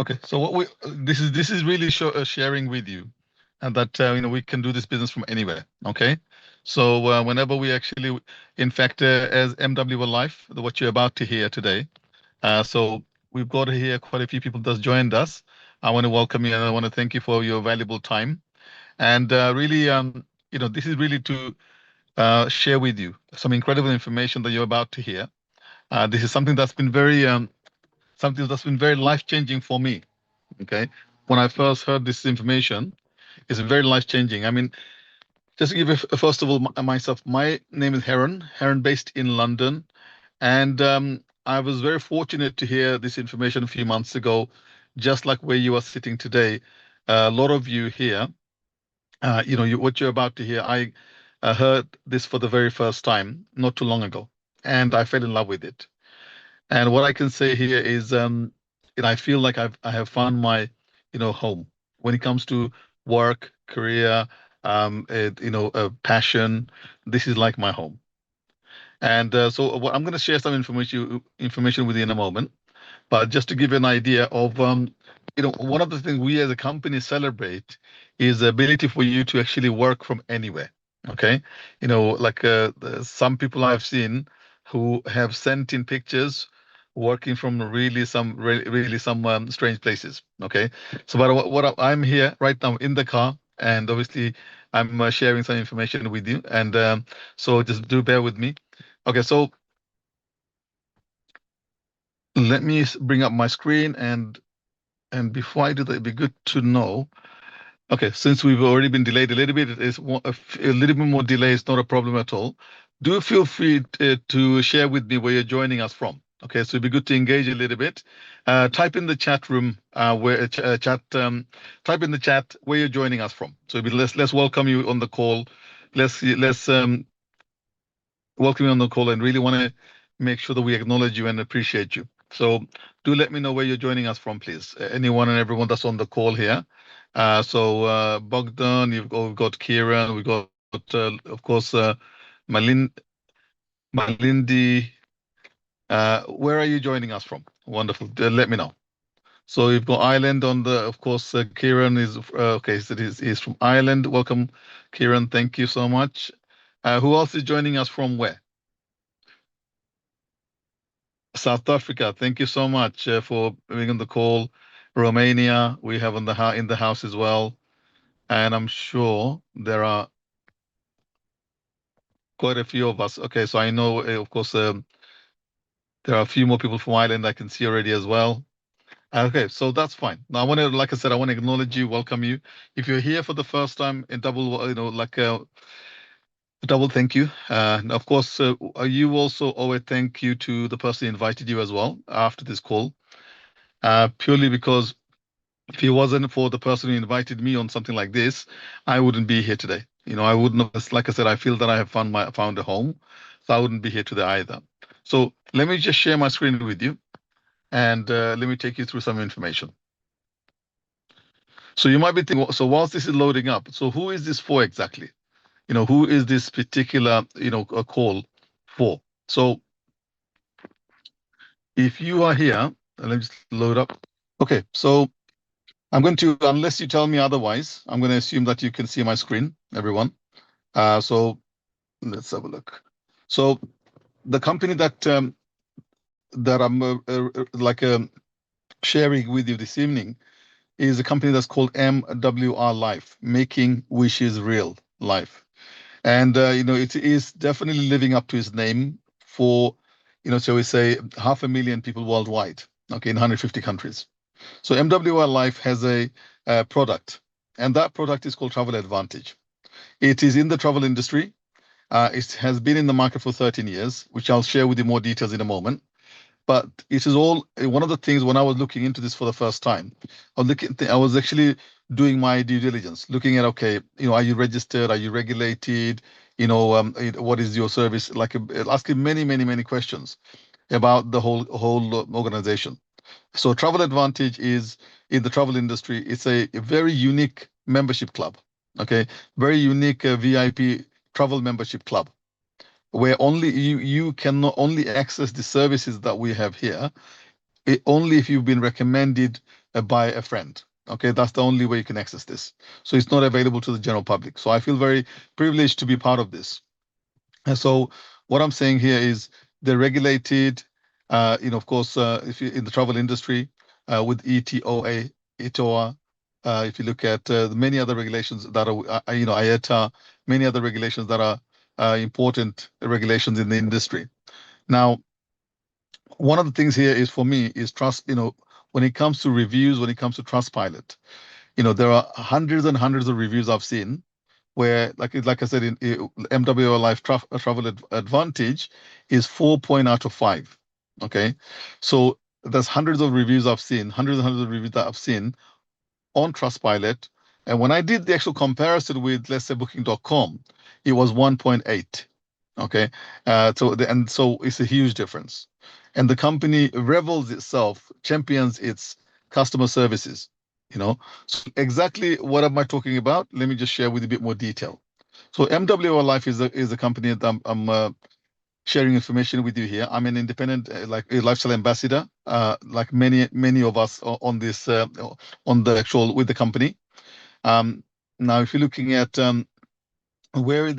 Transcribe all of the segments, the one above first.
Okay, so what we this is really sharing with you, and that we can do this business from anywhere. Okay, so whenever we actually, in fact, as MWR Life, what you're about to hear today. So we've got here quite a few people that's joined us. I want to welcome you and I want to thank you for your valuable time. And really, this is really to share with you some incredible information that you're about to hear. This is something that's been very life-changing for me. Okay, when I first heard this information, it's very life-changing. I mean, just to give you first of all myself, my name is Heron based in London, and I was very fortunate to hear this information a few months ago, just like where you are sitting today. A lot of you here, what you're about to hear, I heard this for the very first time not too long ago, and I fell in love with it. And what I can say here is, I feel like I have found my, home when it comes to work, career, passion. This is like my home. And so I'm going to share some information with you in a moment. But just to give you an idea of, one of the things we as a company celebrate is the ability for you to actually work from anywhere. Okay, like some people I've seen who have sent in pictures working from really some strange places. Okay, so but I'm here right now in the car, and obviously I'm sharing some information with you, and so just do bear with me. Okay, so let me bring up my screen, and before I do that, it'd be good to know. Okay, since we've already been delayed a little bit, it is a little bit more delay is not a problem at all. Do feel free to share with me where you're joining us from. Okay, so it'd be good to engage a little bit. Type in the chat room where chat. Type in the chat where you're joining us from. So let's welcome you on the call. Let's welcome you on the call, and really want to make sure that we acknowledge you and appreciate you. So do let me know where you're joining us from, please. Anyone and everyone that's on the call here. So Bogdan, we've got Kieran, we've got, of course, Malin, Malindi. Where are you joining us from? Wonderful. Let me know. So you've got Ireland on the, of course, Kieran is, okay, so he's from Ireland. Welcome, Kieran. Thank you so much. Who else is joining us from where? South Africa. Thank you so much for being on the call. Romania, we have in the house as well. And I'm sure there are quite a few of us. Okay, so I know, of course, there are a few more people from Ireland I can see already as well. Okay, so that's fine. Now, like I said, I want to acknowledge you, welcome you. If you're here for the first time, in double, like a double thank you. And of course, you also owe a thank you to the person who invited you as well after this call, purely because if it wasn't for the person who invited me on something like this, I wouldn't be here today. I wouldn't have, like I said, I feel that I have found a home, so I wouldn't be here today either. So let me just share my screen with you, and let me take you through some information. So you might be thinking, so whilst this is loading up, so who is this for exactly? Who is this particular, a call for? So if you are here, let me just load up. Okay, so I'm going to, unless you tell me otherwise, I'm going to assume that you can see my screen, everyone. So let's have a look. So the company that I'm sharing with you this evening is a company that's called MWR Life, Making Wishes Real Life. And, it is definitely living up to its name for, shall we say, 500,000 people worldwide, okay, in 150 countries. So MWR Life has a product, and that product is called Travel Advantage. It is in the travel industry. It has been in the market for 13 years, which I'll share with you more details in a moment. But it is all one of the things when I was looking into this for the first time, I was actually doing my due diligence, looking at, okay, are you registered? Are you regulated? What is your service? Like asking many, many, many questions about the whole organization. So Travel Advantage is in the travel industry. It's a very unique membership club. Okay, very unique VIP travel membership club where only you can not only access the services that we have here, only if you've been recommended by a friend. Okay, that's the only way you can access this. So it's not available to the general public. So I feel very privileged to be part of this. And so what I'm saying here is they're regulated, of course, if you in the travel industry with ETOA, if you look at the many other regulations that are, IATA, many other regulations that are important regulations in the industry. Now, one of the things here is for me is trust, when it comes to reviews, when it comes to Trustpilot, there are hundreds and hundreds of reviews I've seen where, like I said, in MWR Life Travel Advantage is 4 out of 5. Okay, so there's hundreds of reviews I've seen, hundreds and hundreds of reviews that I've seen on Trustpilot, and when I did the actual comparison with, let's say, Booking.com, it was 1.8. Okay, so it's a huge difference, and the company revels itself, champions its customer services. So exactly what am I talking about? Let me just share with you a bit more detail. So MWR Life is a company that I'm sharing information with you here. I'm an independent, like a lifestyle ambassador, like many of us on this on the actual with the company. Now, if you're looking at when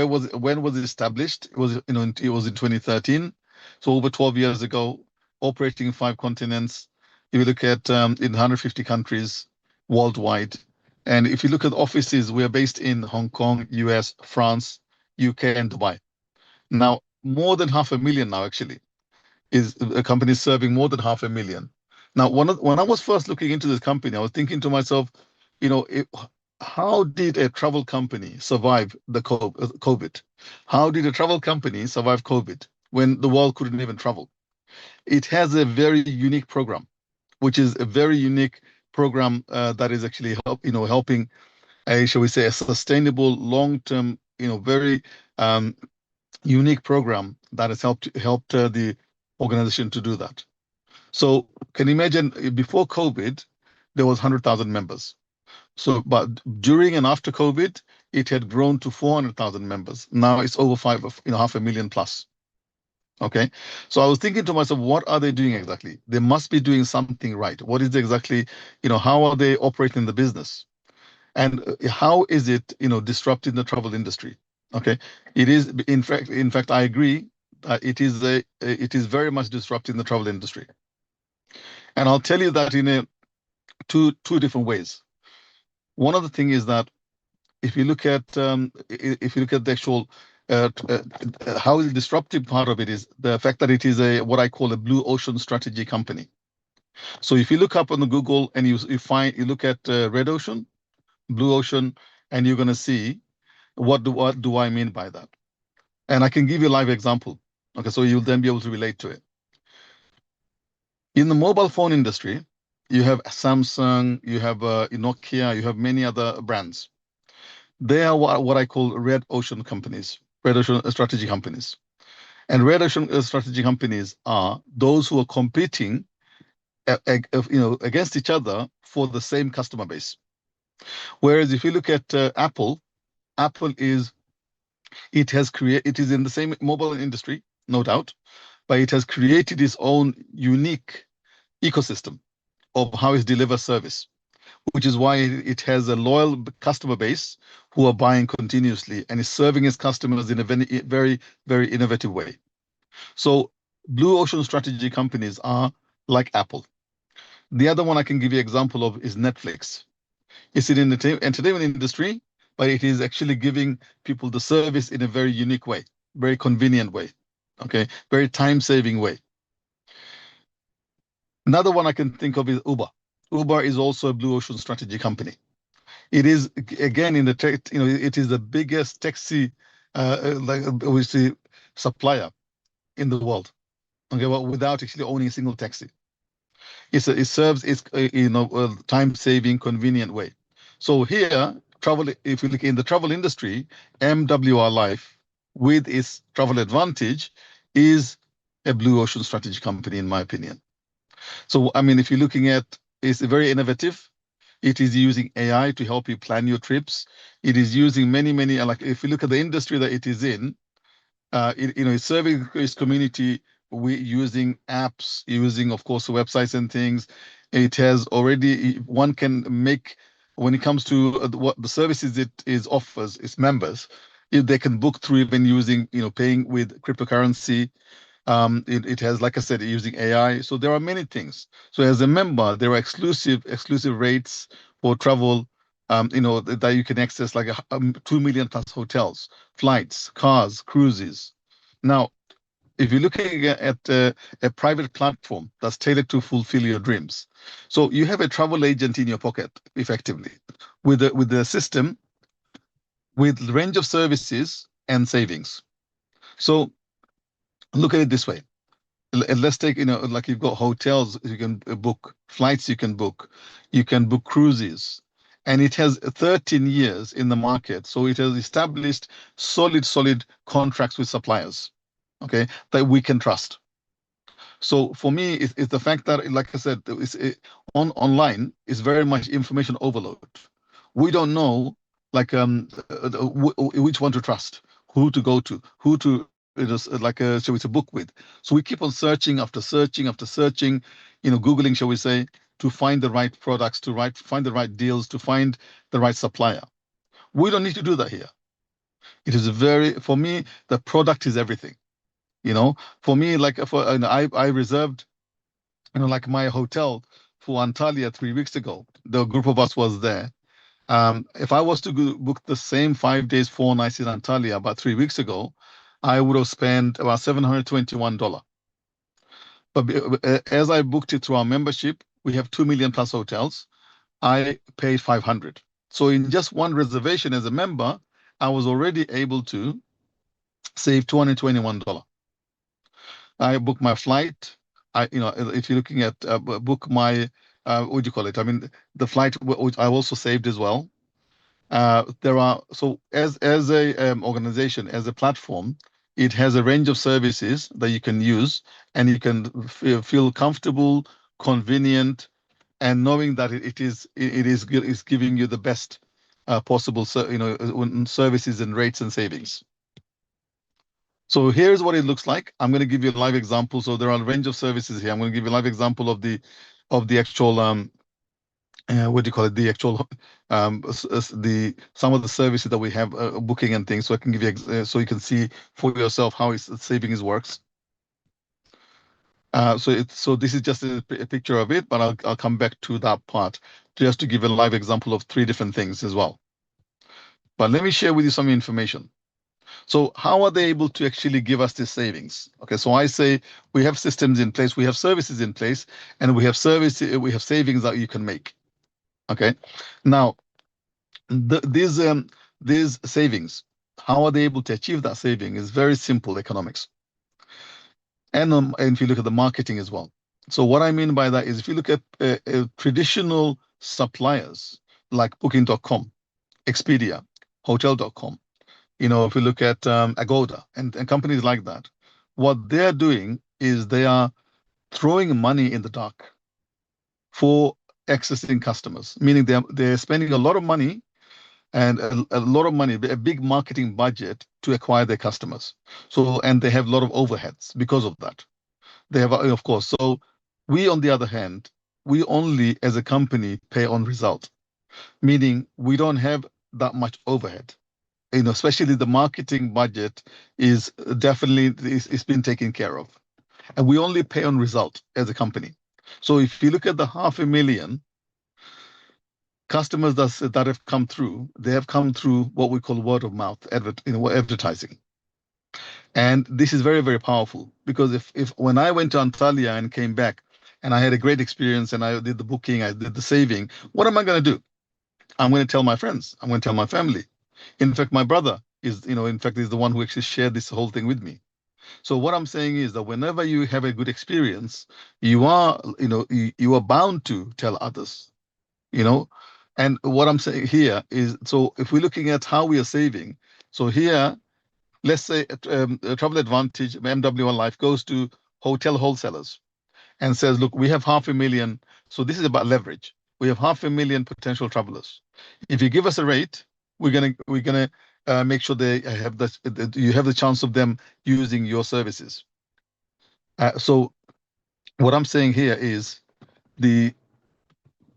was it established? It was it was in 2013, so over 12 years ago, operating in 5 continents. If you look at in 150 countries worldwide, and if you look at offices, we are based in Hong Kong, US, France, UK, and Dubai. Now, more than 500,000 now actually is a company serving more than 500,000. Now, when I was first looking into this company, I was thinking to myself, you know, it, how did a travel company survive the COVID? How did a travel company survive COVID when the world couldn't even travel? It has a very unique program, which is a very unique program that is actually helping, shall we say, a sustainable, long-term, very unique program that has helped the organization to do that. So can you imagine before COVID, there was 100,000 members. So, but during and after COVID, it had grown to 400,000 members. Now it's over 500,000 plus. Okay. So I was thinking to myself, what are they doing exactly? They must be doing something right. What is exactly, how are they operating the business? And how is it, disrupting the travel industry? Okay. It is, in fact, I agree that it is very much disrupting the travel industry. And I'll tell you that in two different ways. One of the thing is that if you look at the actual how the disruptive part of it is the fact that it is what I call a blue ocean strategy company. So if you look up on the Google and you look at red ocean, blue ocean, and you're going to see what do I mean by that. And I can give you a live example. Okay, so you'll then be able to relate to it. In the mobile phone industry, you have Samsung, you have Nokia, you have many other brands. They are what I call red ocean companies, red ocean strategy companies. And red ocean strategy companies are those who are competing, against each other for the same customer base. Whereas if you look at Apple, Apple it is in the same mobile industry, no doubt, but it has created its own unique ecosystem of how it delivers service, which is why it has a loyal customer base who are buying continuously and is serving its customers in a very, very innovative way. So blue ocean strategy companies are like Apple. The other one I can give you example of is Netflix. It's in the entertainment industry, but it is actually giving people the service in a very unique way, very convenient way, okay, very time-saving way. Another one I can think of is Uber. Uber is also a blue ocean strategy company. It is again in the tech, it is the biggest taxi, we see supplier in the world. Okay, well, without actually owning a single taxi, it serves its time-saving, convenient way. So here, travel. If you look in the travel industry, MWR Life, with its travel advantage, is a blue ocean strategy company, in my opinion. So I mean, if you're looking at, it's very innovative. It is using AI to help you plan your trips. It is using many, like if you look at the industry that it is in, it's serving its community using apps, using, of course, websites and things. It has already, one can make, when it comes to what the services it is offers its members, if they can book through even using, paying with cryptocurrency. It has, like I said, using AI. So there are many things. So as a member, there are exclusive rates for travel, that you can access, like 2 million plus hotels, flights, cars, cruises. Now, if you're looking at a private platform that's tailored to fulfill your dreams, so you have a travel agent in your pocket, effectively, with the system, with range of services and savings. So look at it this way. Let's take, like you've got hotels you can book, flights you can book cruises, and it has 13 years in the market. So it has established solid contracts with suppliers, okay, that we can trust. So for me, it's the fact that, like I said, online is very much information overload. We don't know, like, which one to trust, who to go to, who to, shall we say, book with. So we keep on searching after searching after searching, Googling, shall we say, to find the right products, find the right deals, to find the right supplier. We don't need to do that here. It is for me, the product is everything. For me, like, I reserved, like my hotel for Antalya 3 weeks ago. The group of us was there. If I was to book the same 5 days, 4 nights in Antalya about 3 weeks ago, I would have spent about $721. But as I booked it through our membership, we have 2 million plus hotels. I paid 500. So in just one reservation as a member, I was already able to save $221. I book my flight. If you're looking at book my, what do you call it? I mean, the flight, which I also saved as well. So as a organization, as a platform, it has a range of services that you can use, and you can feel comfortable, convenient, and knowing that is giving you the best possible, services and rates and savings. So here's what it looks like. I'm going to give you a live example. So there are a range of services here. I'm going to give you a live example of the actual, what do you call it? The actual, some of the services that we have, booking and things. So I can give you, so you can see for yourself how savings works. So this is just a picture of it, but I'll come back to that part just to give a live example of 3 different things as well. But let me share with you some information. So how are they able to actually give us this savings? Okay, so I say we have systems in place, we have services in place, and we have savings that you can make. Okay, now these savings, how are they able to achieve that saving? Is very simple economics. And if you look at the marketing as well. So what I mean by that is, if you look at traditional suppliers like Booking.com, Expedia, Hotel.com, if you look at Agoda and companies like that, what they're doing is they are throwing money in the dark for accessing customers, meaning they're spending a lot of money, and a lot of money, a big marketing budget to acquire their customers. So, and they have a lot of overheads because of that. They have, of course. So we, on the other hand, we only as a company pay on result, meaning we don't have that much overhead. Especially the marketing budget is definitely it's been taken care of, and we only pay on result as a company. So if you look at the 500,000 customers that have come through, they have come through what we call word of mouth advertising. And this is very powerful, because if when I went to Antalya and came back and I had a great experience and I did the booking, I did the saving, what am I going to do? I'm going to tell my friends, I'm going to tell my family. In fact, my brother is, in fact, is the one who actually shared this whole thing with me. So what I'm saying is that whenever you have a good experience, you are, you are bound to tell others, you know. And what I'm saying here is, so if we're looking at how we are saving, so here, let's say Travel Advantage, MWR Life goes to hotel wholesalers and says, look, we have 500,000. So this is about leverage. We have 500,000 potential travelers. If you give us a rate, we're gonna make sure they have you have the chance of them using your services. So what I'm saying here is the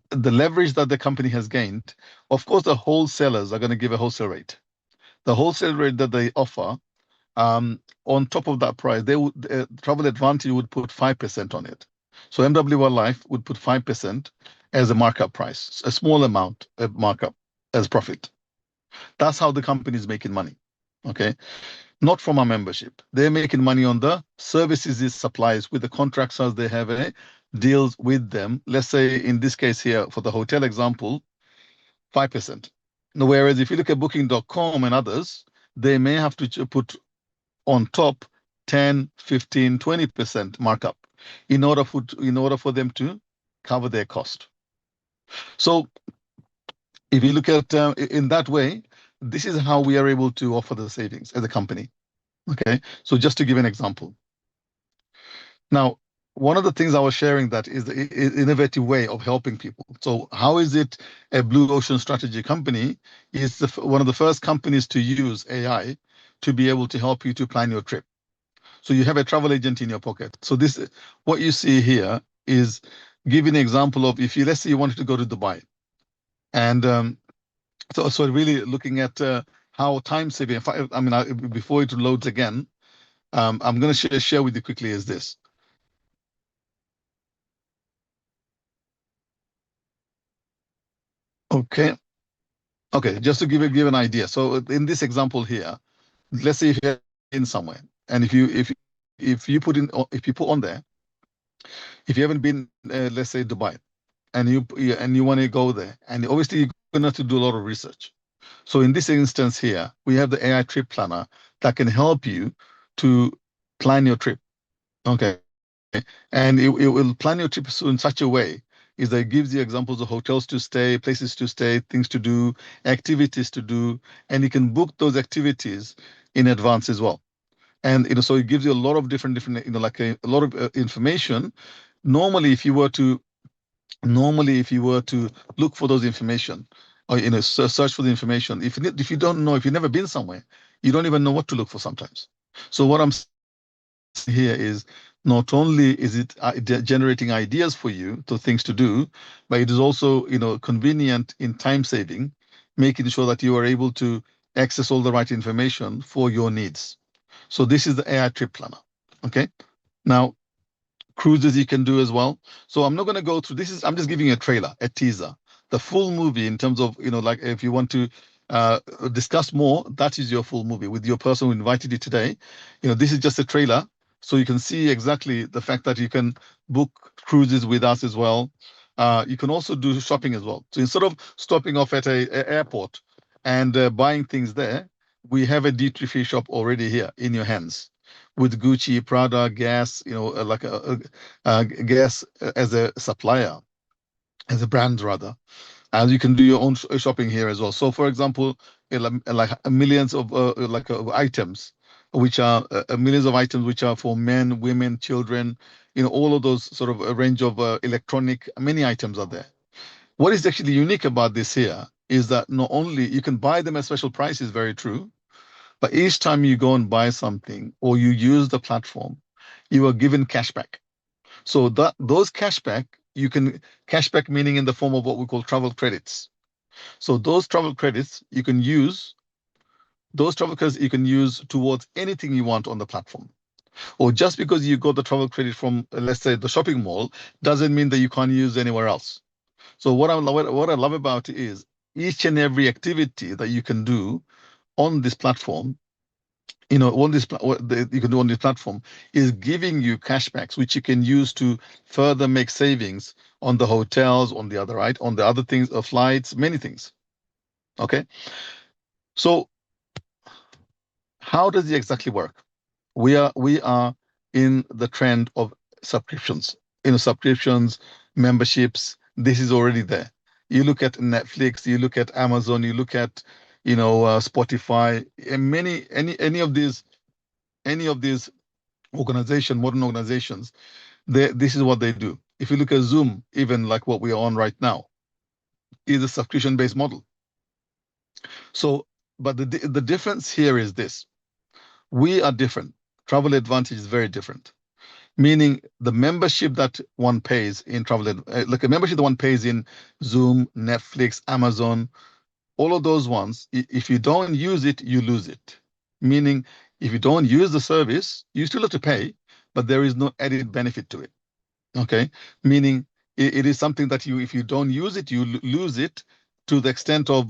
the leverage that the company has gained, of course, the wholesalers are going to give a wholesale rate. The wholesale rate that they offer, on top of that price, Travel Advantage would put 5% on it. So MWR Life would put 5% as a markup price, a small amount of markup as profit. That's how the company is making money. Okay. Not from our membership. They're making money on the services it supplies with the contractors they have deals with them. Let's say in this case here, for the hotel example, 5%. Whereas if you look at booking.com and others, they may have to put on top 10, 15, 20% markup in order for them to cover their cost. So if you look at in that way, this is how we are able to offer the savings as a company. Okay, so just to give an example. Now, one of the things I was sharing that is the innovative way of helping people. So how is it a blue ocean strategy company is one of the first companies to use AI to be able to help you to plan your trip. So you have a travel agent in your pocket. So what you see here is giving an example of if let's say you wanted to go to Dubai, and so really looking at how time saving. Before it loads again, I'm going to share with you quickly is this. Okay. Okay, just to give an idea. So in this example here, let's say if you're in somewhere, and if you put on there, if you haven't been, let's say Dubai, and you want to go there, and obviously you're going to have to do a lot of research. So in this instance here, we have the AI trip planner that can help you to plan your trip. Okay, and it will plan your trip in such a way is that it gives you examples of hotels to stay, places to stay, things to do, activities to do, and you can book those activities in advance as well. And so it gives you a lot of different like a lot of information. Normally, if you were to look for those information or search for the information, if you don't know, if you've never been somewhere, you don't even know what to look for sometimes. So what I'm here is not only is it generating ideas for you to things to do, but it is also convenient in time saving, making sure that you are able to access all the right information for your needs. So this is the AI trip planner. Okay. Now cruises you can do as well. So I'm not going to go through I'm just giving you a trailer, a teaser. The full movie in terms of, like if you want to discuss more, that is your full movie with your person who invited you today. This is just a trailer. So you can see exactly the fact that you can book cruises with us as well. You can also do shopping as well. So instead of stopping off at a airport and buying things there, we have a duty-free shop already here in your hands with Gucci, Prada, Guess, like a Guess as a supplier, as a brand rather. And you can do your own shopping here as well. So, for example, like millions of items, which are millions of items which are for men, women, children, all of those sort of a range of electronic, many items are there. What is actually unique about this here is that not only you can buy them at special prices, very true, but each time you go and buy something or you use the platform, you are given cashback. So those cashback, cashback meaning in the form of what we call travel credits. So those travel credits you can use, towards anything you want on the platform. Or just because you got the travel credit from, let's say, the shopping mall, doesn't mean that you can't use anywhere else. So what I love about it is each and every activity that you can do on this platform, you can do on this platform is giving you cashbacks, which you can use to further make savings on the hotels, on the other right, on the other things, flights, many things. Okay, so how does it exactly work? We are in the trend of subscriptions. Subscriptions, memberships. This is already there. You look at Netflix, you look at Amazon, you look at Spotify, and any of these modern organizations, this is what they do. If you look at Zoom, even like what we are on right now, is a subscription-based model. So, but the difference here is this: we are different. Travel Advantage is very different. meaning the membership that one pays in travel, like a membership that one pays in Zoom, Netflix, Amazon, all of those ones, if you don't use it, you lose it. Meaning, if you don't use the service, you still have to pay, but there is no added benefit to it. Okay, meaning it is something that if you don't use it, you lose it to the extent of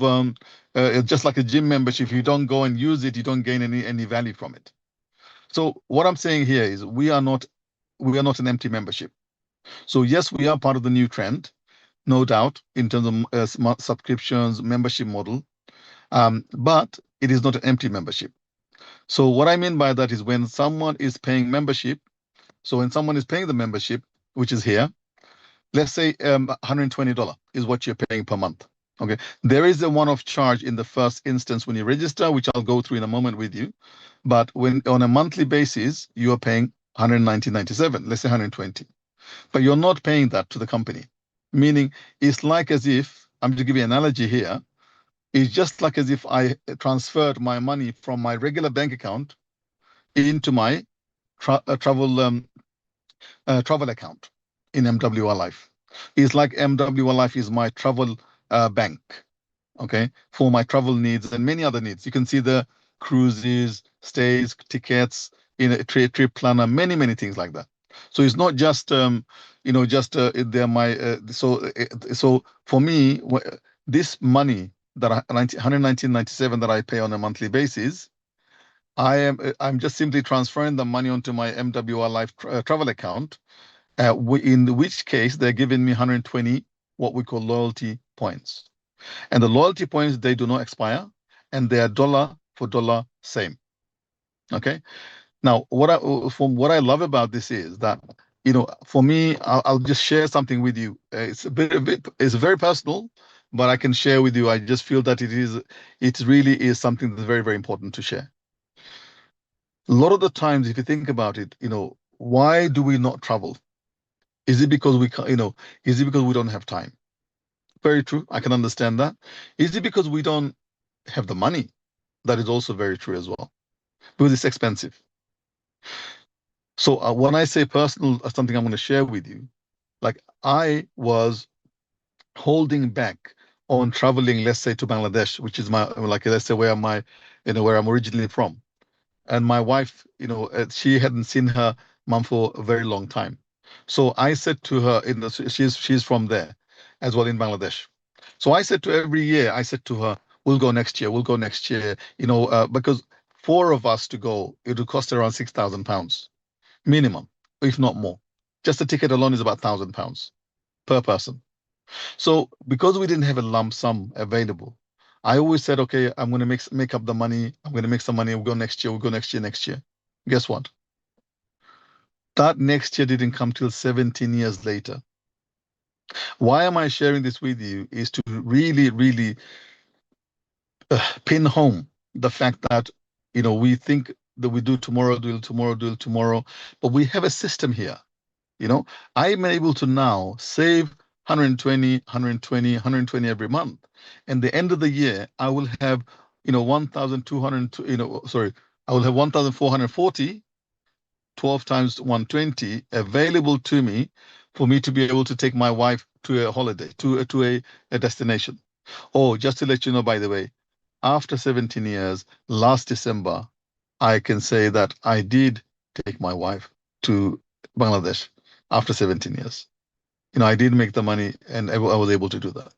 just like a gym membership. If you don't go and use it, you don't gain any value from it. So what I'm saying here is we are not an empty membership. So yes, we are part of the new trend, no doubt, in terms of smart subscriptions, membership model. But it is not an empty membership. So what I mean by that is when someone is paying membership, so when someone is paying the membership, which is here, let's say $120 is what you're paying per month. Okay, there is a one-off charge in the first instance when you register, which I'll go through in a moment with you. But when on a monthly basis, you are paying 119.97, let's say 120. But you're not paying that to the company. Meaning it's like as if, I'm going to give you an analogy here. It's just like as if I transferred my money from my regular bank account into my travel account in MWR Life. It's like MWR Life is my travel bank, okay, for my travel needs and many other needs. You can see the cruises, stays, tickets, in a trip planner, many things like that. So it's not just they're my so for me this money that 119.97 that I pay on a monthly basis, I'm just simply transferring the money onto my MWR Life travel account, in which case they're giving me 120 what we call loyalty points. And the loyalty points, they do not expire, and they are dollar for dollar same. Okay. Now, from what I love about this is that, for me, I'll just share something with you. It's very personal, but I can share with you. I just feel that it really is something that's very, very important to share. A lot of the times, if you think about it, why do we not travel? Is it because we can't, is it because we don't have time? Very true. I can understand that. Is it because we don't have the money? That is also very true as well, because it's expensive. So when I say personal, something I'm going to share with you, like I was holding back on traveling, let's say to Bangladesh, which is let's say where where I'm originally from. And my wife, she hadn't seen her mom for a very long time. So I said to her, she's from there as well in Bangladesh. So I said to every year, I said to her, we'll go next year, we'll go next year, because four of us to go, it would cost around £6,000 minimum, if not more. Just the ticket alone is about £1,000 per person. So because we didn't have a lump sum available, I always said, okay, I'm going to make up the money. I'm going to make some money. We'll go next year. We'll go next year, next year. Guess what? That next year didn't come till 17 years later. Why am I sharing this with you is to really, really pin home the fact that, we think that we do tomorrow, do tomorrow, but we have a system here. I'm able to now save 120, 120, 120 every month. And the end of the year, I will have, 1,200, sorry, I will have 1,440, 12 times 120 available to me for me to be able to take my wife to a holiday, to a destination. Oh, just to let you know, by the way, after 17 years, last December, I can say that I did take my wife to Bangladesh after 17 years. I did make the money and I was able to do that.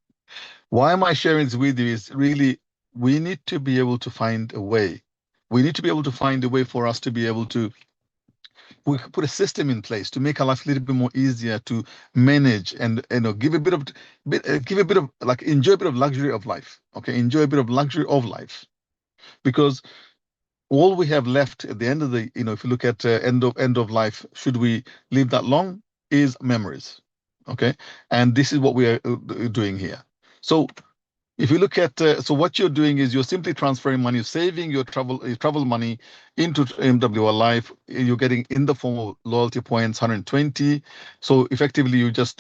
Why am I sharing this with you is really, we need to be able to find a way. We need to be able to find a way for us to be able to we could put a system in place to make our life a little bit more easier to manage and give a bit of like enjoy a bit of luxury of life. Okay, enjoy a bit of luxury of life, because all we have left at the end of the if you look at end of life, should we live that long, is memories. Okay, and this is what we are doing here. So if you look at, so what you're doing is you're simply transferring money, saving your travel money into MWR Life. You're getting in the form of loyalty points, 120. So effectively, you just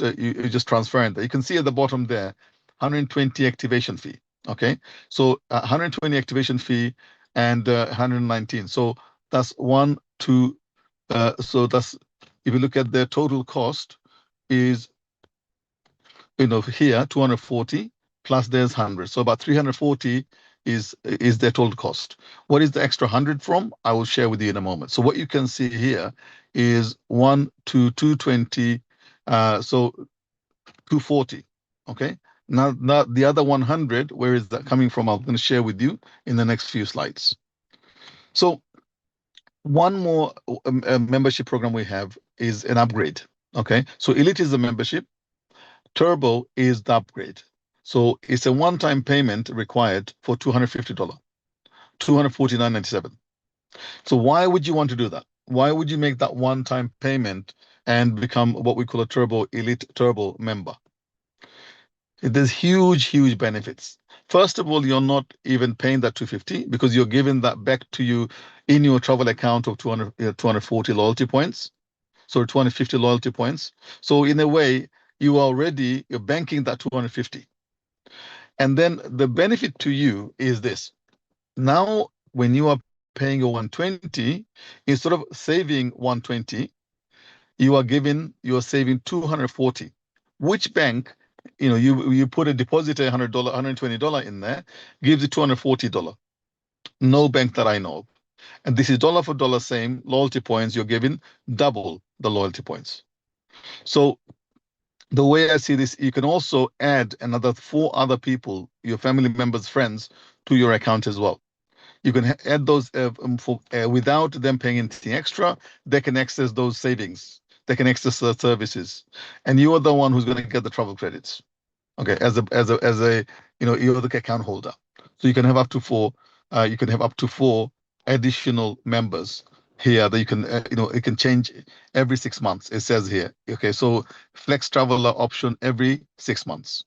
transferring that. You can see at the bottom there, 120 activation fee. Okay, so 120 activation fee and 119. So that's one, two. So that's if you look at their total cost is, here 240 plus there's 100. So about 340 is their total cost. What is the extra 100 from? I will share with you in a moment. So what you can see here is 1 to 220, so 240. Okay. Now the other 100, where is that coming from? I'm going to share with you in the next few slides. So one more membership program we have is an upgrade. Okay. So Elite is the membership. Turbo is the upgrade. So it's a one-time payment required for $250, $249.97. So why would you want to do that? Why would you make that one-time payment and become what we call a Turbo Elite Turbo member? There's huge benefits. First of all, you're not even paying that 250 because you're giving that back to you in your travel account of 240 loyalty points. So 250 loyalty points. So in a way, you're banking that 250. And then the benefit to you is this. Now, when you are paying your 120, instead of saving 120, you're saving 240. Which bank, you put a deposit $100, $120 in there, gives you $240. No bank that I know of. And this is dollar for dollar same loyalty points. You're giving double the loyalty points. So the way I see this, you can also add another 4 other people, your family members, friends, to your account as well. You can add those without them paying anything extra. They can access those savings. They can access the services, and you are the one who's going to get the travel credits. Okay, you're the account holder, so you can have up to 4. You can have up to 4 additional members here that you can, it can change every 6 months. It says here. Okay, so flex traveler option every 6 months.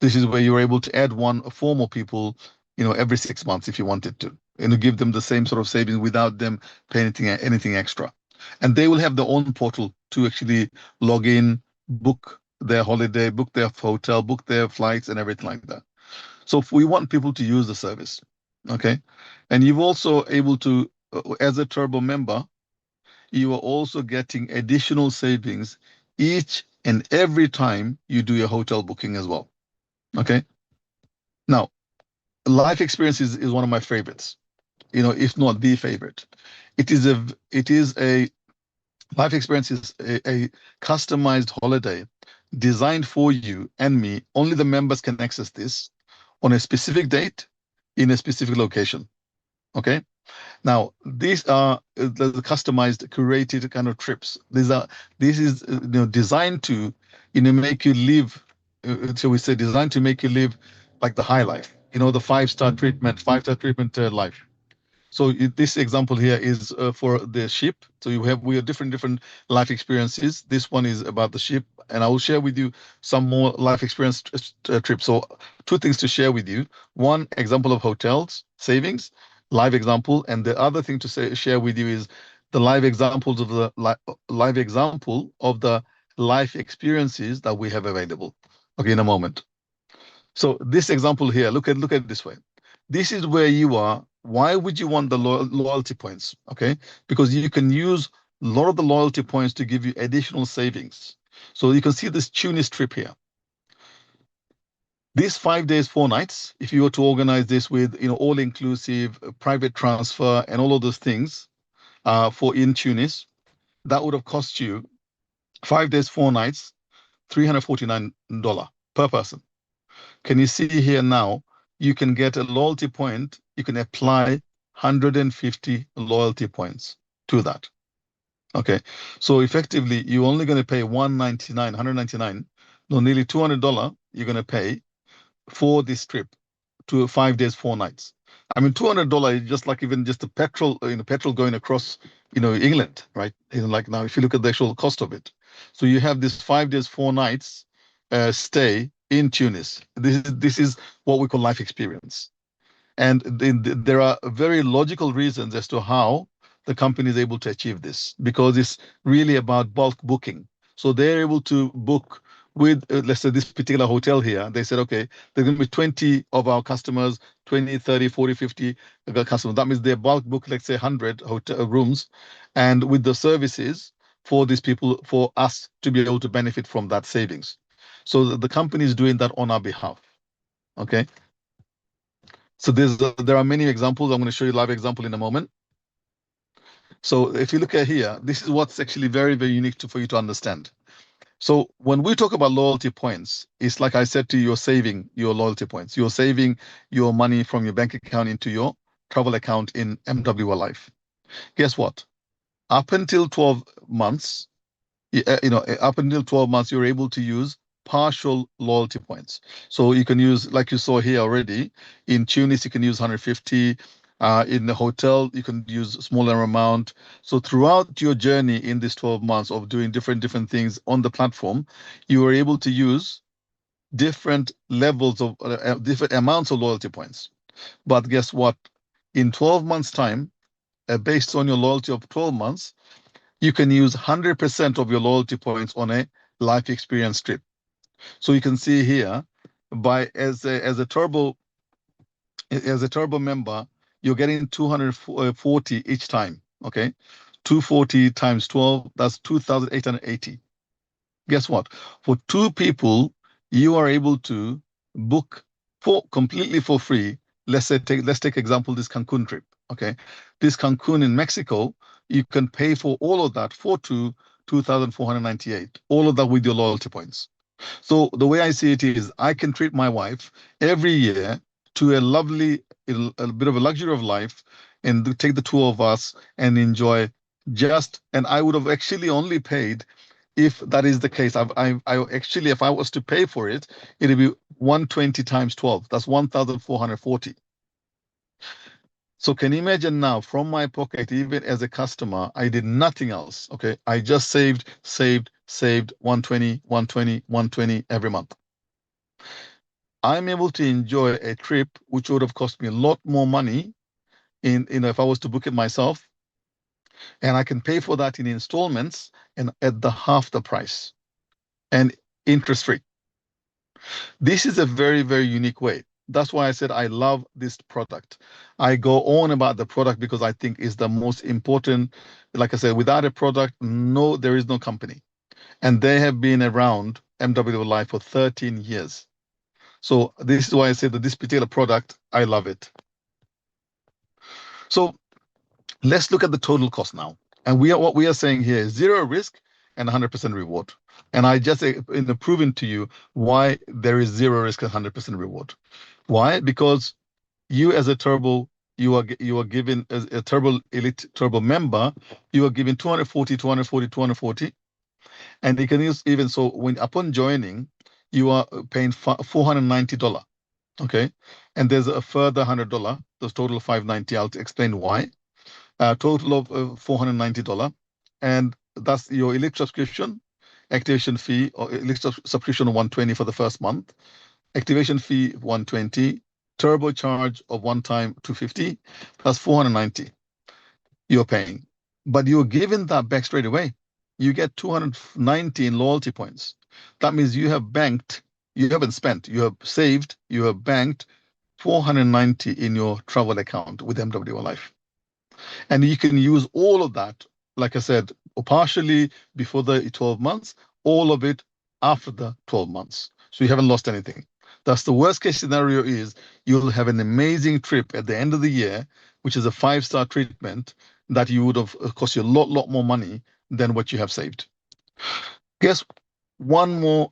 This is where you're able to add 4 more people, every 6 months if you wanted to, and give them the same sort of savings without them paying anything extra. And they will have their own portal to actually log in, book their holiday, book their hotel, book their flights, and everything like that. So if we want people to use the service, okay? And you've also able to, as a Turbo member, you are also getting additional savings each and every time you do your hotel booking as well. Okay. Now, life experience is one of my favorites, if not the favorite. It is a life experience is a customized holiday designed for you and me. Only the members can access this on a specific date in a specific location. Okay. Now, these are the customized, curated kind of trips. This is designed to make you live, shall we say, designed to make you live like the high life, the five-star treatment life. So this example here is for the ship. So we have different life experiences. This one is about the ship, and I will share with you some more life experience trips. So 2 things to share with you. One example of hotels savings, live example, and the other thing to share with you is the live examples of the live example of the life experiences that we have available. Okay, in a moment. So this example here, look at it this way. This is where you are. Why would you want the loyalty points? Okay, because you can use a lot of the loyalty points to give you additional savings. So you can see this Tunis trip here. These 5 days, 4 nights, if you were to organize this with all inclusive private transfer and all of those things for in Tunis, that would have cost you 5 days, 4 nights, $349 per person. Can you see here now? You can get a loyalty point. You can apply 150 loyalty points to that. Okay, so effectively, you're only going to pay $199, no, nearly $200. You're going to pay for this trip to 5 days, 4 nights. I mean, $200 is just like even just the petrol, petrol going across, England, right? Like now, if you look at the actual cost of it, so you have this 5 days, 4 nights stay in Tunis. This is what we call life experience. And there are very logical reasons as to how the company is able to achieve this, because it's really about bulk booking. So they're able to book with, let's say, this particular hotel here. They said, okay, there's going to be 20 of our customers, 20, 30, 40, 50 customers. That means they bulk book, let's say, 100 hotel rooms. And with the services, for these people, for us to be able to benefit from that savings. So the company is doing that on our behalf. Okay. So there are many examples. I'm going to show you a live example in a moment. So if you look at here, this is what's actually very, very unique for you to understand. So when we talk about loyalty points, it's like I said to you, you're saving your loyalty points. You're saving your money from your bank account into your travel account in MWR Life. Guess what? Up until 12 months, up until 12 months, you're able to use partial loyalty points. So you can use, like you saw here already, in Tunis, you can use 150. In the hotel, you can use a smaller amount. So throughout your journey in these 12 months of doing different things on the platform, you are able to use different levels of different amounts of loyalty points. But guess what? In 12 months' time, based on your loyalty of 12 months, you can use 100% of your loyalty points on a life experience trip. So you can see here, as a turbo member, you're getting 240 each time. Okay, 240 times 12, that's 2,880. Guess what? For two people, you are able to book completely for free. Let's take example this Cancun trip. Okay, this Cancun in Mexico, you can pay for all of that for 2,498. All of that with your loyalty points. So the way I see it is, I can treat my wife every year to a bit of a luxury of life, and take the two of us and enjoy and I would have actually only paid, if that is the case, I actually, if I was to pay for it, it'd be 120 times 12. That's 1,440. So can you imagine now, from my pocket, even as a customer, I did nothing else. Okay. I just saved 120, 120, 120 every month. I'm able to enjoy a trip which would have cost me a lot more money if I was to book it myself, and I can pay for that in installments and at the half the price and interest free. This is a very, very unique way. That's why I said I love this product. I go on about the product because I think is the most important. Like I said, without a product, no, there is no company. And they have been around MWR Life for 13 years. So this is why I say that this particular product, I love it. So let's look at the total cost now. And what we are saying here is 0 risk and 100% reward. And I just proven to you why there is 0 risk and 100% reward. Why? Because you as a turbo, you are given, as a turbo elite turbo member, you are given 240, 240, 240. And you can use, even so, when upon joining, you are paying $490. Okay. And there's a further $100, those total $590. I'll explain why. Total of $490. And that's your elite subscription, activation fee, or elite subscription of $120 for the first month, activation fee $120, turbo charge of one time $250, that's $490 you're paying. But you're given that back straight away. You get 290 in loyalty points. That means you have banked, you haven't spent, you have saved, you have banked 490 in your travel account with MWR Life. And you can use all of that, like I said, partially before the 12 months, all of it after the 12 months. So you haven't lost anything. That's the worst case scenario is you'll have an amazing trip at the end of the year, which is a 5-star treatment that you would have cost you a lot more money than what you have saved. Guess one more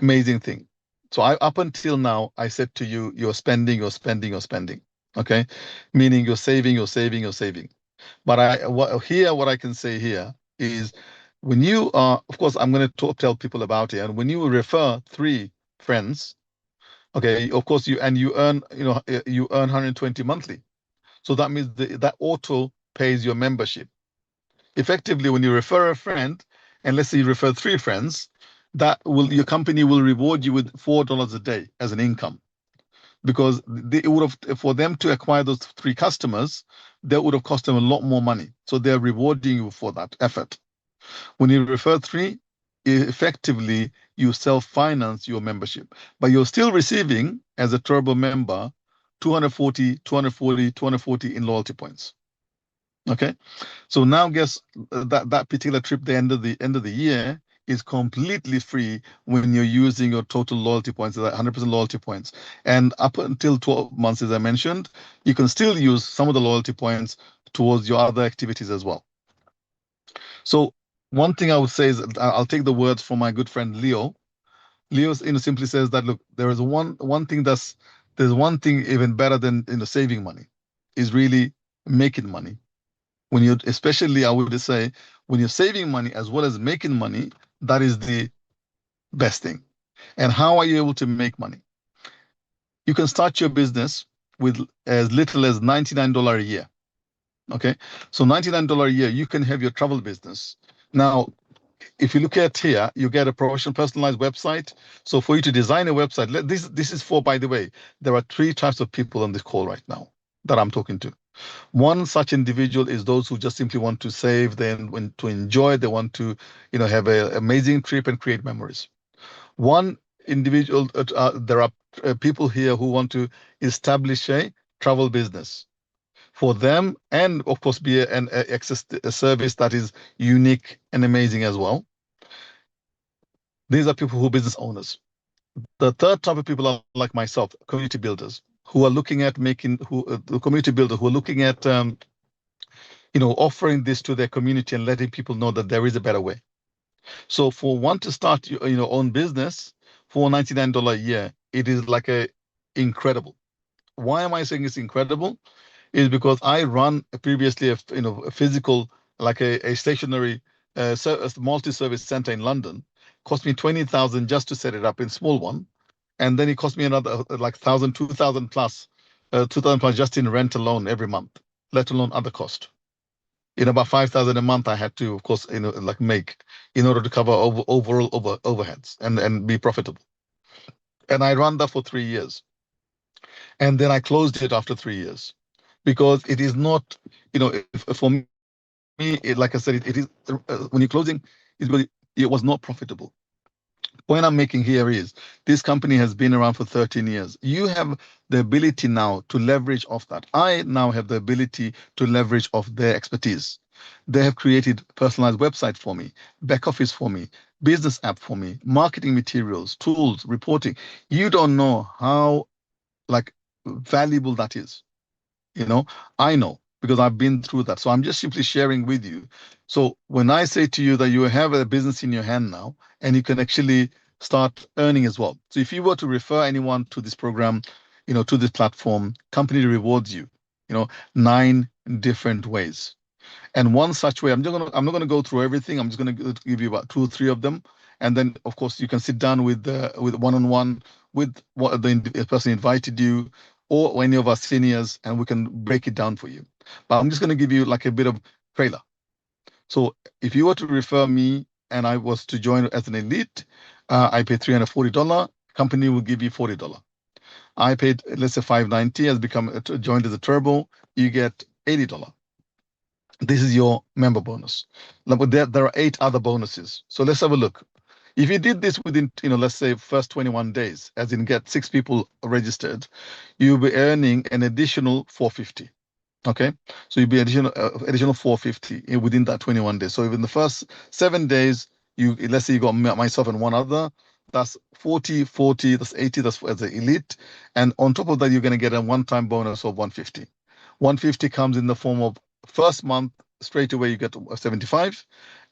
amazing thing. So up until now, I said to you, you're spending, you're spending, you're spending. Okay. Meaning you're saving, you're saving, you're saving. But what I can say here is, when you are, of course, I'm going to tell people about it. And when you refer 3 friends, okay, of course you earn, you earn 120 monthly. So that means that auto pays your membership. Effectively, when you refer a friend, and let's say you refer 3 friends, your company will reward you with $4 a day as an income, because it would have, for them to acquire those 3 customers, that would have cost them a lot more money. So they're rewarding you for that effort. When you refer 3, effectively you self-finance your membership, but you're still receiving, as a turbo member, 240 in loyalty points. Okay. So now guess that particular trip, the end of the year, is completely free when you're using your total loyalty points, that 100% loyalty points. And up until 12 months, as I mentioned, you can still use some of the loyalty points towards your other activities as well. So one thing I would say is I'll take the words from my good friend Leo. Leo, simply says that look, there's one thing even better than saving money, is really making money. When you, especially, I would say, when you're saving money as well as making money, that is the best thing. And how are you able to make money? You can start your business with as little as $99 a year. Okay. So $99 a year, you can have your travel business. Now, if you look at here, you get a professional personalized website. So for you to design a website, this is for, by the way, there are three types of people on this call right now that I'm talking to. One such individual is those who just simply want to save, then when to enjoy, they want to, have an amazing trip and create memories. One individual, there are people here who want to establish a travel business for them, and of course, be an access a service that is unique and amazing as well. These are people who are business owners. The third type of people are like myself, community builders, who are looking at making, who the community builder who are looking at offering this to their community and letting people know that there is a better way. So for one to start your own business for $99 a year, it is like a incredible. Why am I saying it's incredible? Is because I run previously a physical, like a stationary a multi-service center in London. Cost me 20,000 just to set it up in small one, and then it cost me another like 1,000, 2,000 plus, 2,000 plus just in rent alone every month, let alone other cost. About 5,000 a month I had to, of course, like make in order to cover overall overheads and be profitable. And I ran that for 3 years, and then I closed it after 3 years because it is not, for me, like I said, it is when you're closing, it's because it was not profitable. Point I'm making here is this company has been around for 13 years. You have the ability now to leverage off that. I now have the ability to leverage off their expertise. They have created personalized website for me, back office for me, business app for me, marketing materials, tools, reporting. You don't know how like valuable that is. You know, I know because I've been through that. So I'm just simply sharing with you. So when I say to you that you have a business in your hand now and you can actually start earning as well. So if you were to refer anyone to this program, to this platform, company rewards you, 9 different ways. And one such way, I'm not gonna go through everything. I'm just gonna give you about two or three of them, and then of course you can sit down with one-on-one with what the person invited you, or any of our seniors, and we can break it down for you. But I'm just gonna give you like a bit of trailer. So if you were to refer me and I was to join as an elite, I pay $340. Company will give you $40. I paid, let's say, $590, has become joined as a turbo. You get $80. This is your member bonus. But there are 8 other bonuses. So let's have a look. If you did this within, let's say first 21 days, as in get 6 people registered, you'll be earning an additional 450. Okay, so you'll be additional 450 within that 21 days. So even the first 7 days, let's say you got myself and one other, that's 40, 40, that's 80, that's as an elite. And on top of that, you're going to get a one-time bonus of 150. 150 comes in the form of first month straight away you get 75,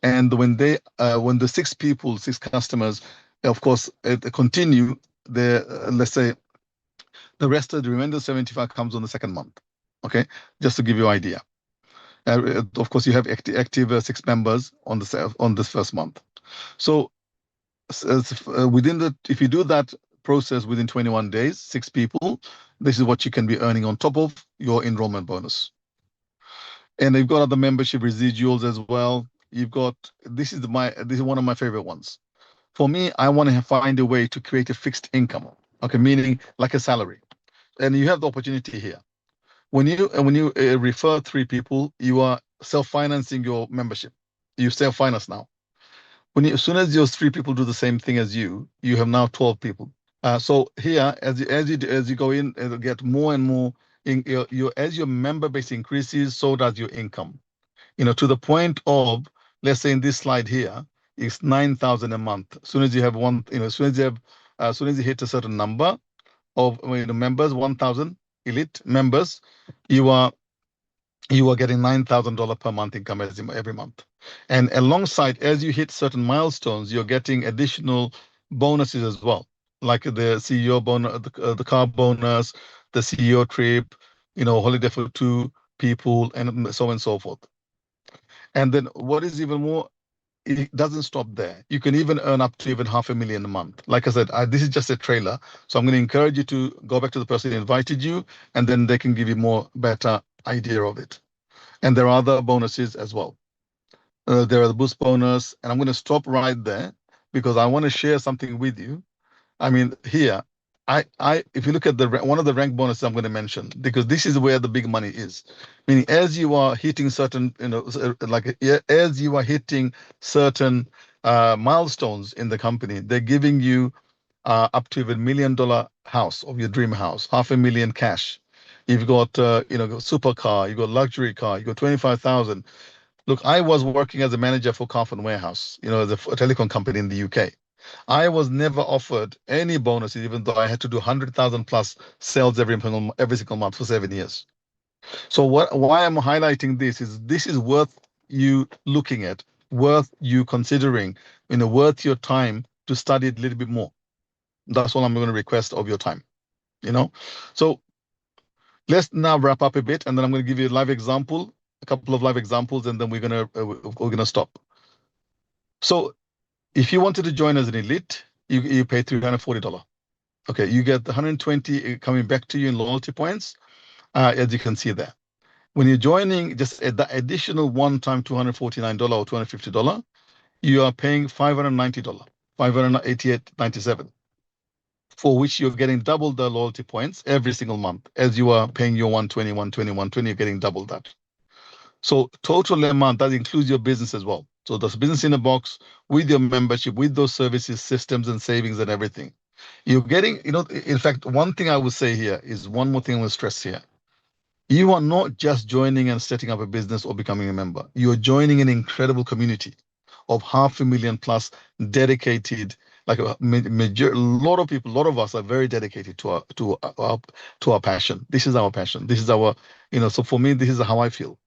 and when the 6 people, 6 customers, of course, continue the let's say the rest of the remainder 75 comes on the second month. Okay, just to give you an idea. Of course, you have active 6 members on this first month. So within if you do that process within 21 days, 6 people, this is what you can be earning on top of your enrollment bonus. And they've got other membership residuals as well. You've got this is one of my favorite ones. For me, I want to find a way to create a fixed income. Okay, meaning like a salary. And you have the opportunity here. When you refer 3 people, you are self-financing your membership. You self-finance now. As soon as those 3 people do the same thing as you have now 12 people. So here, as you go in, get more and more as your member base increases, so does your income. To the point of, let's say in this slide here, it's 9,000 a month. As soon as you have one, as soon as you hit a certain number of members, 1,000 elite members, you are getting $9,000 per month income every month. And alongside, as you hit certain milestones, you're getting additional bonuses as well, like the CEO bonus, the car bonus, the CEO trip, holiday for two people, and so on and so forth. And then what is even more, it doesn't stop there. You can even earn up to even $500,000 a month. Like I said, this is just a trailer. So I'm going to encourage you to go back to the person who invited you, and then they can give you better idea of it. And there are other bonuses as well. There are the boost bonus, and I'm going to stop right there because I want to share something with you. I mean, here, if you look at one of the rank bonuses I'm going to mention, because this is where the big money is. Meaning, as you are hitting certain, as you are hitting certain milestones in the company, they're giving you up to even $1 million house of your dream house, $500,000 cash. You've got, supercar, you've got luxury car, you've got 25,000. Look, I was working as a manager for Carphone Warehouse, as a telecom company in the UK. I was never offered any bonuses, even though I had to do 100,000 plus sales every single month for 7 years. So why I'm highlighting this is worth you looking at, worth you considering, worth your time to study it a little bit more. That's all I'm going to request of your time, So let's now wrap up a bit, and then I'm going to give you a couple of live examples, and then we're gonna stop. So if you wanted to join as an elite, you pay $340. Okay, you get 120 coming back to you in loyalty points, as you can see there. When you're joining, just at the additional one-time $249 or $250, you are paying $590, $588.97, for which you're getting double the loyalty points every single month. As you are paying your 120, 120, 120, you're getting double that. So total amount, that includes your business as well. So that's business in a box with your membership, with those services, systems, and savings and everything. You're getting, in fact, one thing I would say here is one more thing I will stress here. You are not just joining and setting up a business or becoming a member. You're joining an incredible community of 500,000 plus dedicated, like a lot of people, a lot of us are very dedicated to our passion. This is our passion. This is our, so for me, this is how I feel.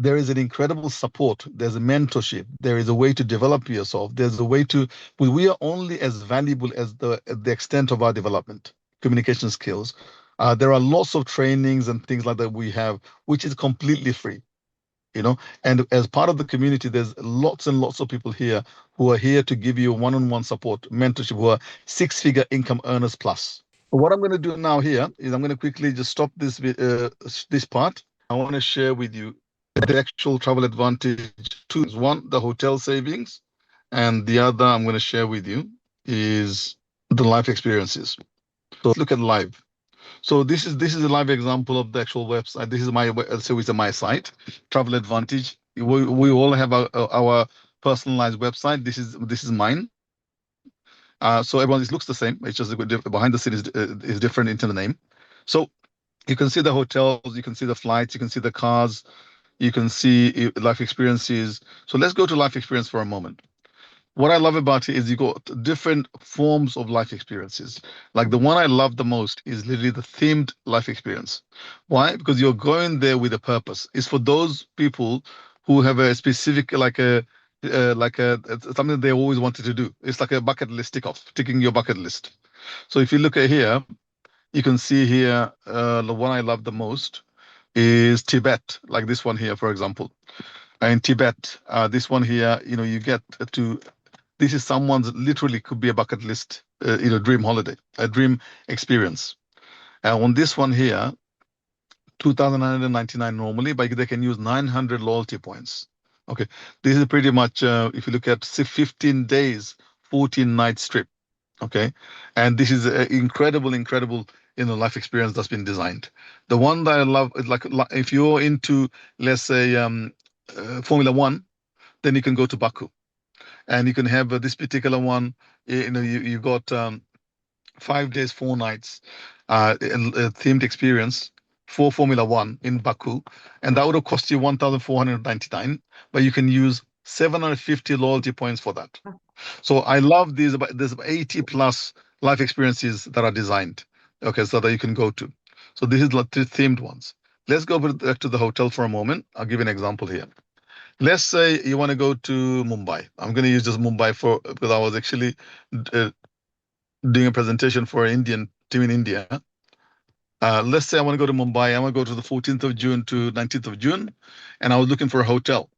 There is an incredible support. There's a mentorship. There is a way to develop yourself. There's a way we are only as valuable as the extent of our development, communication skills. There are lots of trainings and things like that we have, which is completely free, and as part of the community, there's lots and lots of people here who are here to give you one-on-one support, mentorship, who are six-figure income earners plus. What I'm going to do now here is I'm going to quickly just stop this part. I want to share with you the actual travel advantage. Two is one, the hotel savings, and the other I'm going to share with you is the life experiences. So let's look at live. So this is a live example of the actual website. This is my site, Travel Advantage. We all have our personalized website. This is mine. So everyone, it looks the same. It's just behind the scene is different into the name. So you can see the hotels, you can see the flights, you can see the cars, you can see life experiences. So let's go to life experience for a moment. What I love about it is you got different forms of life experiences. Like the one I love the most is literally the themed life experience. Why? Because you're going there with a purpose. It's for those people who have a specific, something they always wanted to do. It's like a bucket list ticking your bucket list. So if you look at here, you can see here, the one I love the most is Tibet, like this one here, for example. In Tibet, this one here, you get to, this is someone's literally could be a bucket list, dream holiday, a dream experience. On this one here, 2,999 normally, but they can use 900 loyalty points. Okay, this is pretty much, if you look at 15 days, 14 night trip. Okay, and this is an incredible life experience that's been designed. The one that I love is like if you're into, let's say, Formula One, then you can go to Baku, and you can have this particular one. You got 5 days, 4 nights, themed experience for Formula One in Baku, and that would have cost you 1,499, but you can use 750 loyalty points for that. So I love these. There's about 80 plus life experiences that are designed, okay, so that you can go to. So this is like the themed ones. Let's go back to the hotel for a moment. I'll give you an example here. Let's say you want to go to Mumbai. I'm going to use just Mumbai for because I was actually uh, doing a presentation for an Indian team in India. Let's say I want to go to Mumbai. I want to go to the 14th of June to 19th of June, and I was looking for a hotel.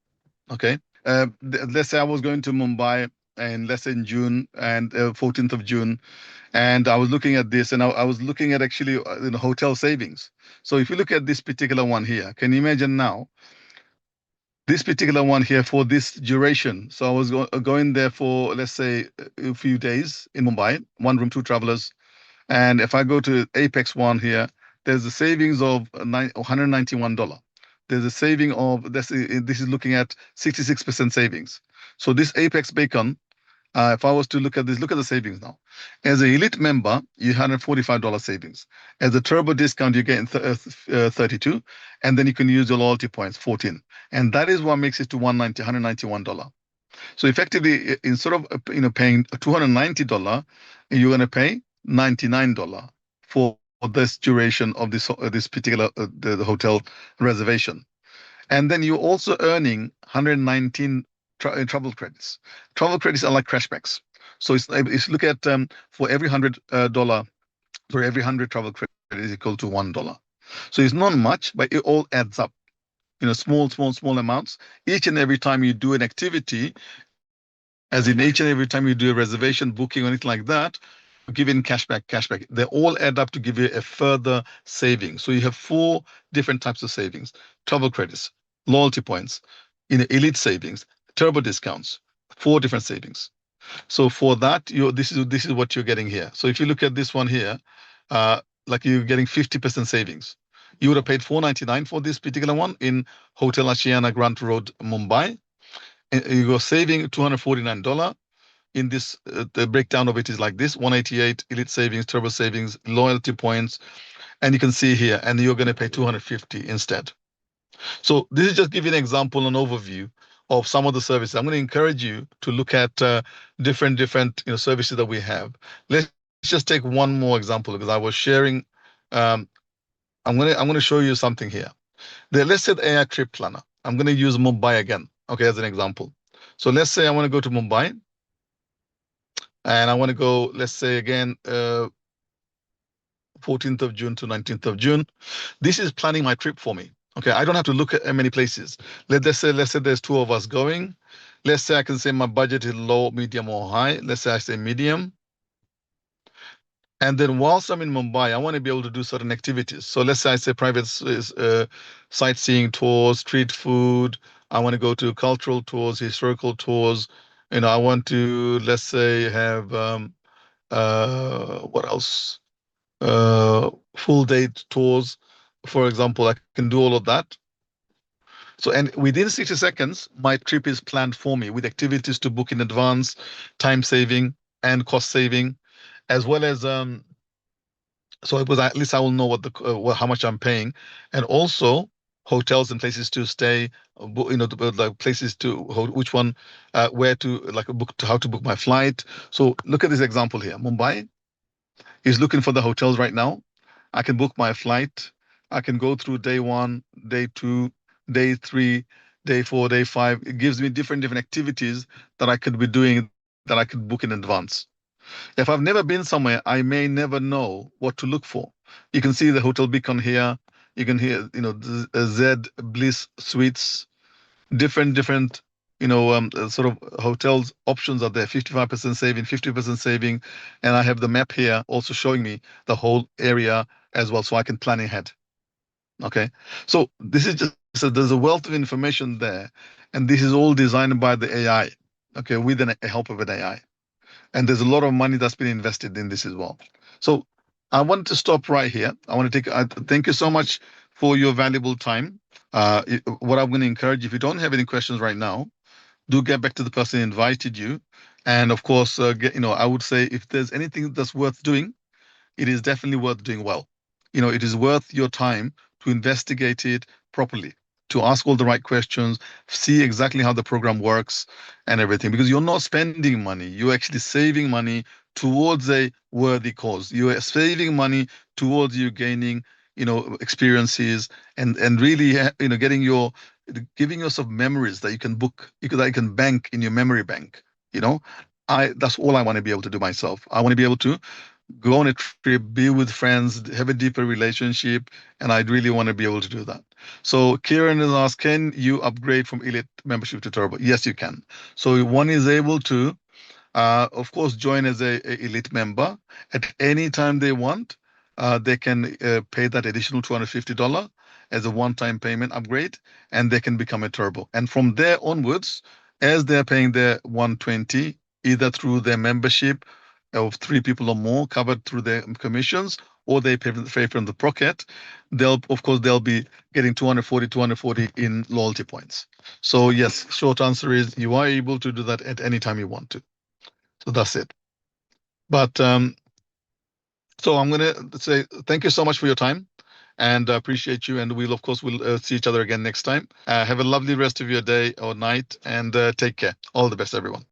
Okay. Let's say I was going to Mumbai, and let's say in June and 14th of June, and I was looking at this, and I was looking at actually hotel savings. So if you look at this particular one here, can you imagine now? This particular one here for this duration. So I was going there for, let's say, a few days in Mumbai, one room, two travelers. And if I go to Apex one here, there's a savings of $191. There's a saving of, this is looking at 66% savings. So this Apex Bacon, if I was to look at this, look at the savings now. As an elite member, you had $145 savings. As a turbo discount, you get 32, and then you can use your loyalty points, 14. And that is what makes it to $191. So effectively, instead of paying $290, you're going to pay $99 for this duration of this particular the hotel reservation. And then you're also earning 119 travel credits. Travel credits are like cashbacks. So it's look at for every $100 for every 100 travel credits is equal to $1. So it's not much, but it all adds up. Small amounts. Each and every time you do an activity, as in each and every time you do a reservation, booking, or anything like that, you give in cashback. They all add up to give you a further saving. So you have four different types of savings: travel credits, loyalty points, elite savings, turbo discounts, four different savings. So for that, this is what you're getting here. So if you look at this one here, like you're getting 50% savings. You would have paid $499 for this particular one in Hotel Ashiana Grant Road, Mumbai. And you are saving $249. In this, the breakdown of it is like this: 188 elite savings, turbo savings, loyalty points, and you can see here, and you're going to pay 250 instead. So this is just giving an example, an overview of some of the services. I'm going to encourage you to look at different services that we have. Let's just take one more example because I was sharing. Um, I'm going to show you something here. Let's say the AI trip planner. I'm going to use Mumbai again, okay, as an example. So let's say I want to go to Mumbai, and I want to go, let's say again, 14th of June to 19th of June. This is planning my trip for me. Okay, I don't have to look at many places. Let's say there's two of us going. Let's say I can say my budget is low, medium, or high. Let's say I say medium. And then whilst I'm in Mumbai, I want to be able to do certain activities. So let's say I say private sightseeing tours, street food. I want to go to cultural tours, historical tours. I want to, let's say, have what else? Full day tours, for example. I can do all of that. So, and within 60 seconds, my trip is planned for me with activities to book in advance, time saving and cost saving, as well as so it was at least I will know how much I'm paying, and also hotels and places to stay, the places to which one, where to like book, how to book my flight. So look at this example here. Mumbai is looking for the hotels right now. I can book my flight. I can go through day one, day two, day three, day four, day five. It gives me different activities that I could be doing that I could book in advance. If I've never been somewhere, I may never know what to look for. You can see the hotel beacon here. You can hear, the Z Bliss Suites, different, sort of hotels options are there. 55% saving, 50% saving, and I have the map here also showing me the whole area as well, so I can plan ahead. Okay, so this is just so there's a wealth of information there, and this is all designed by the AI. Okay, with the help of an AI. And there's a lot of money that's been invested in this as well. So I want to stop right here. I want to thank you so much for your valuable time. What I'm going to encourage, if you don't have any questions right now, do get back to the person who invited you. And of course, I would say if there's anything that's worth doing, it is definitely worth doing well. It is worth your time to investigate it properly, to ask all the right questions, see exactly how the program works and everything, because you're not spending money. You're actually saving money towards a worthy cause. You are saving money towards you gaining, experiences and really, getting giving yourself memories that you can that you can bank in your memory bank. You know, that's all I want to be able to do myself. I want to be able to go on a trip, be with friends, have a deeper relationship, and I really want to be able to do that. So Kieran has asked, can you upgrade from Elite membership to Turbo? Yes, you can. So one is able to of course, join as a elite member at any time they want. They can pay that additional $250 as a one-time payment upgrade, and they can become a turbo. And from there onwards, as they're paying their 120, either through their membership of three people or more covered through their commissions, or they pay from the pocket, they'll be getting 240 in loyalty points. So yes, short answer is you are able to do that at any time you want to. So that's it. But so I'm gonna say thank you so much for your time, and I appreciate you. And we'll of course we'll see each other again next time. Have a lovely rest of your day or night, and take care. All the best, everyone.